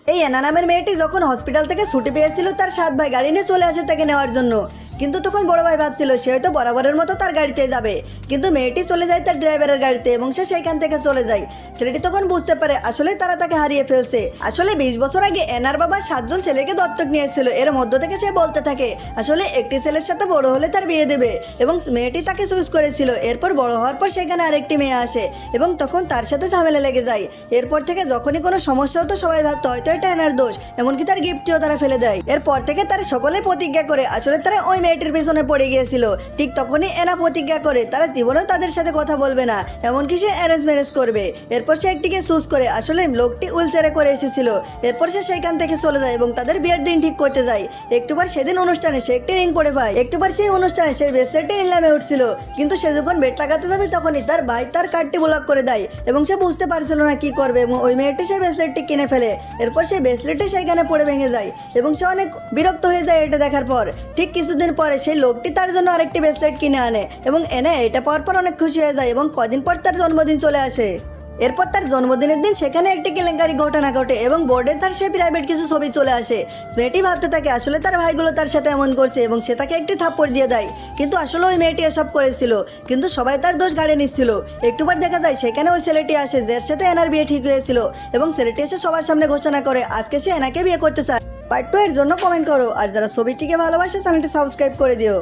এই এনা নামের মেয়েটি যখন হসপিটাল থেকে ছুটি পেয়েছিল তার 7 ভাই গাড়ি নিয়ে চলে আসে তাকে নেওয়ার জন্য। কিন্তু তখন বড় ভাই ভাবছিল সে হয়তো বরাবরের মতো তার গাড়িতে যাবে, কিন্তু মেয়েটি চলে যায় তার ড্রাইভারের গাড়িতে এবং সে সেইখান থেকে চলে যায়। ছেলেটি তখন বুঝতে পারে আসলে তারা তাকে হারিয়ে ফেলছে। আসলে 20 বছর আগে এনার বাবা 7 জন ছেলেকে দত্তক নিয়েছিল। এর মধ্য থেকে সে বলতে থাকে আসলে একটি ছেলের সাথে বড় হলে তার বিয়ে দেবে এবং মেয়েটি তাকে চুজ করেছিল। এরপর বড় হওয়ার পর সেখানে আরেকটি মেয়ে আসে এবং তখন তার সাথে ঝামেলা লেগে যায়। এরপর থেকে যখনই কোনো সমস্যা হতো সবাই ভাবতো হয়তো এটা এনার দোষ, এমনকি তার গিফটটিও তারা ফেলে দেয়। এরপর থেকে তারা সকলে প্রতিজ্ঞা করে আসলে তারা ওই মেয়েটির পেছনে পড়ে গিয়েছিল। ঠিক তখনই এনা প্রতিজ্ঞা করে তারা জীবনেও তাদের সাথে কথা বলবে না, এমনকি সে অ্যারেঞ্জ ম্যারেজ করবে। এরপর সে একটিকে চুজ করে, আসলে লোকটি হুইলচেয়ারে করে এসেছিল। এরপর সে সেইখান থেকে চলে যায় এবং তাদের বিয়ের দিন ঠিক করতে যায়। একটুবার সেদিন অনুষ্ঠানে সে একটি রিং পরে পায়। একটুবার সেই অনুষ্ঠানে সেই ব্রেসলেটটি নিলামে উঠছিল, কিন্তু সে যখন বেড লাগাতে যাবে তখনই তার ভাই তার কার্ডটি ব্লক করে দেয় এবং সে বুঝতে পারছিল না কি করবে এবং ওই মেয়েটি সেই ব্রেসলেটটি কিনে ফেলে। এরপর সেই ব্রেসলেটটি সেইখানে পড়ে ভেঙে যায় এবং সে অনেক বিরক্ত হয়ে যায় এটা দেখার পর। ঠিক কিছুদিন পরে সেই লোকটি তার জন্য আরেকটি ব্রেসলেট কিনে আনে এবং এনে এটা পাওয়ার পর অনেক খুশি হয়ে যায় এবং কদিন পর তার জন্মদিন চলে আসে। এরপর তার জন্মদিনের দিন সেখানে একটি কেলেঙ্কারি ঘটনা ঘটে এবং বোর্ডে তার সে প্রাইভেট কিছু ছবি চলে আসে। মেয়েটি ভাবতে থাকে আসলে তার ভাইগুলো তার সাথে এমন করছে এবং সে তাকে একটি থাপ্পড় দিয়ে দেয়, কিন্তু আসলে ওই মেয়েটি এসব করেছিল, কিন্তু সবাই তার দোষ গাড়ি নিচ্ছিল। একটুবার দেখা যায় সেখানে ওই ছেলেটি আসে যার সাথে এনার বিয়ে ঠিক হয়েছিল এবং ছেলেটি এসে সবার সামনে ঘোষণা করে আজকে সে এনাকে বিয়ে করতে চায়। পার্ট 2 এর জন্য কমেন্ট করো, আর যারা ছবিটিকে ভালোবাসে চ্যানেলটি সাবস্ক্রাইব করে দিও।